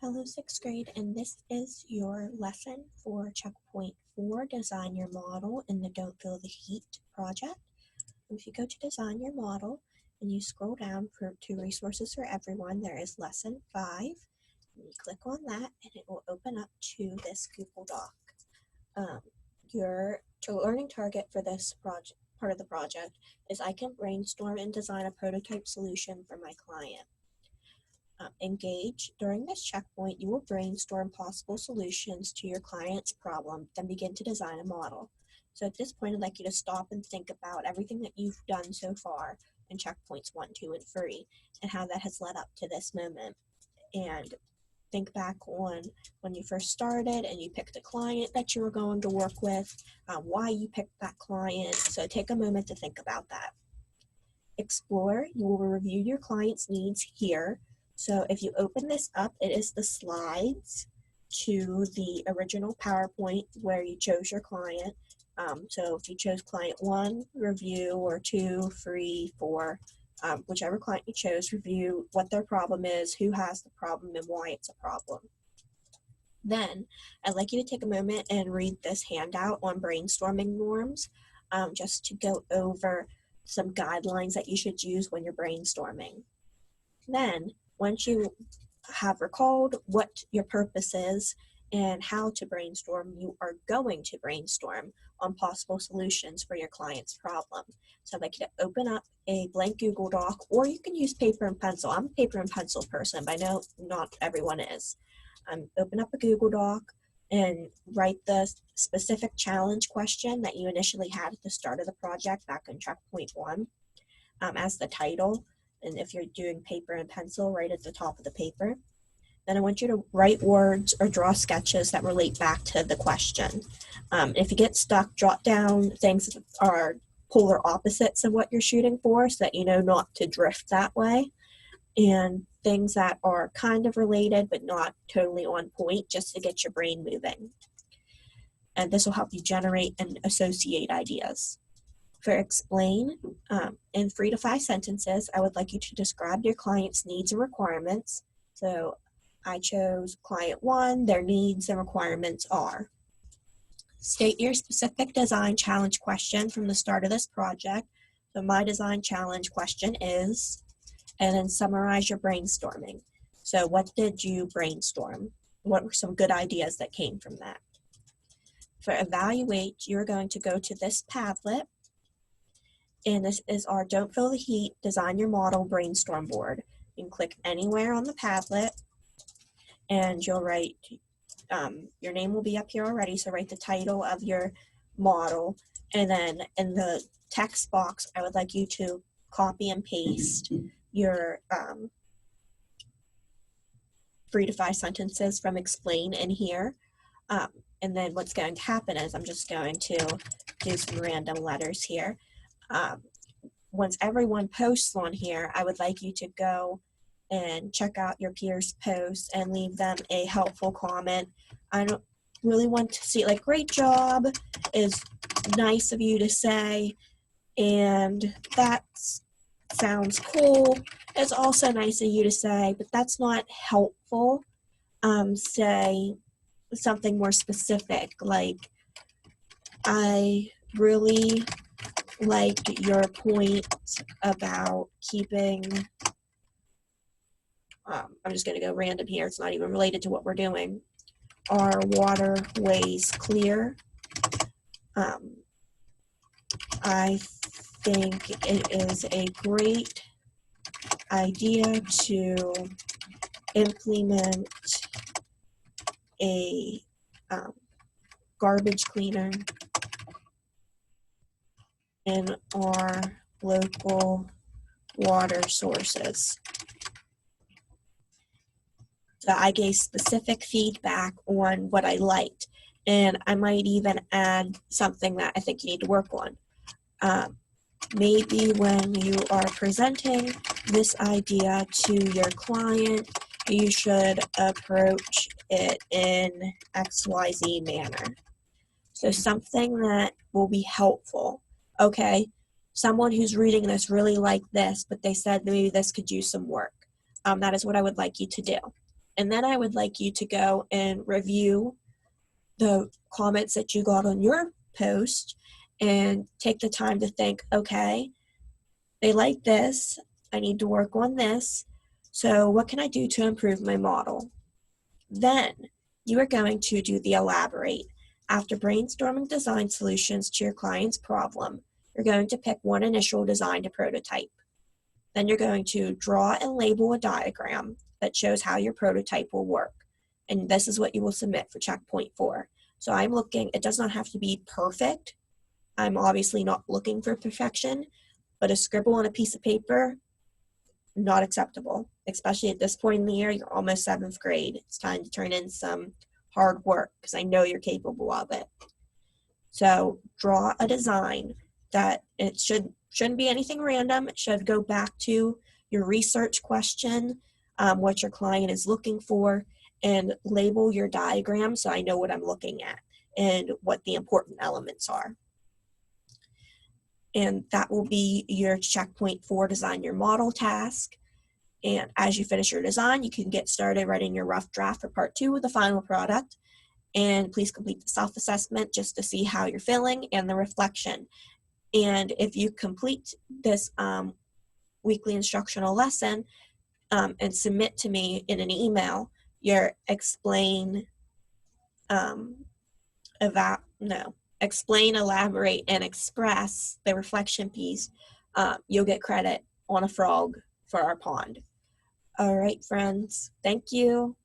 Hello, 6th grade, and this is your lesson for checkpoint 4, Design Your Model in the Don't Feel the Heat project. If you go to Design Your Model and you scroll down to Resources for Everyone, there is Lesson 5. And you click on that and it will open up to this Google Doc. Your learning target for this part of the project is I can brainstorm and design a prototype solution for my client. Engage. During this checkpoint, you will brainstorm possible solutions to your client's problem, then begin to design a model. So at this point, I'd like you to stop and think about everything that you've done so far in checkpoints 1, 2, and 3, and how that has led up to this moment. And think back on when you first started and you picked a client that you were going to work with, why you picked that client. So take a moment to think about that. Explore. You will review your client's needs here. So if you open this up, it is the slides to the original PowerPoint where you chose your client. So if you chose client 1, review, or 2, 3, 4, whichever client you chose, review what their problem is, who has the problem, and why it's a problem. Then I'd like you to take a moment and read this handout on brainstorming norms, just to go over some guidelines that you should use when you're brainstorming. Then, once you have recalled what your purpose is and how to brainstorm, you are going to brainstorm on possible solutions for your client's problem. So I'd like you to open up a blank Google Doc, or you can use paper and pencil. I'm a paper and pencil person, but I know not everyone is. Open up a Google Doc and write the specific challenge question that you initially had at the start of the project back in checkpoint 1 as the title. And if you're doing paper and pencil, right at the top of the paper. Then I want you to write words or draw sketches that relate back to the question. If you get stuck, jot down things that are polar opposites of what you're shooting for so that you know not to drift that way. And things that are kind of related but not totally on point, just to get your brain moving. And this will help you generate and associate ideas. For explain, in 3 to 5 sentences, I would like you to describe your client's needs and requirements. So I chose client 1, their needs and requirements are. State your specific design challenge question from the start of this project. So my design challenge question is, and then summarize your brainstorming. So what did you brainstorm? What were some good ideas that came from that? For evaluate, you're going to go to this Padlet, and this is our Don't Feel the Heat, Design Your Model brainstorm board. You can click anywhere on the Padlet, and you'll write, your name will be up here already, so write the title of your model, and then in the text box, I would like you to copy and paste your 3 to 5 sentences from explain in here. And then what's going to happen is I'm just going to do some random letters here. Once everyone posts on here, I would like you to go and check out your peers' posts and leave them a helpful comment. I don't really want to see, like, great job is nice of you to say, and that sounds cool. It's also nice of you to say, but that's not helpful. Say something more specific, like, I really liked your point about keeping, I'm just going to go random here, it's not even related to what we're doing, our waterways clear. I think it is a great idea to implement a garbage cleaner in our local water sources. So I gave specific feedback on what I liked, and I might even add something that I think you need to work on. Maybe when you are presenting this idea to your client, you should approach it in XYZ manner. So something that will be helpful. Okay, someone who's reading this really liked this, but they said maybe this could use some work. That is what I would like you to do. And then I would like you to go and review the comments that you got on your post and take the time to think, okay, they like this, I need to work on this, so what can I do to improve my model? Then you are going to do the elaborate. After brainstorming design solutions to your client's problem, you're going to pick one initial design to prototype. Then you're going to draw and label a diagram that shows how your prototype will work. And this is what you will submit for checkpoint 4. So I'm looking, it does not have to be perfect. I'm obviously not looking for perfection, but a scribble on a piece of paper, not acceptable, especially at this point in the year. You're almost 7th grade. It's time to turn in some hard work because I know you're capable of it. So draw a design that it shouldn't be anything random. It should go back to your research question, what your client is looking for, and label your diagram so I know what I'm looking at and what the important elements are. And that will be your checkpoint 4 design your model task. And as you finish your design, you can get started writing your rough draft for part 2 of the final product. And please complete the self-assessment just to see how you're feeling and the reflection. And if you complete this weekly instructional lesson and submit to me in an email your explain, elaborate, and express the reflection piece, you'll get credit on a frog for our pond. All right, friends. Thank you.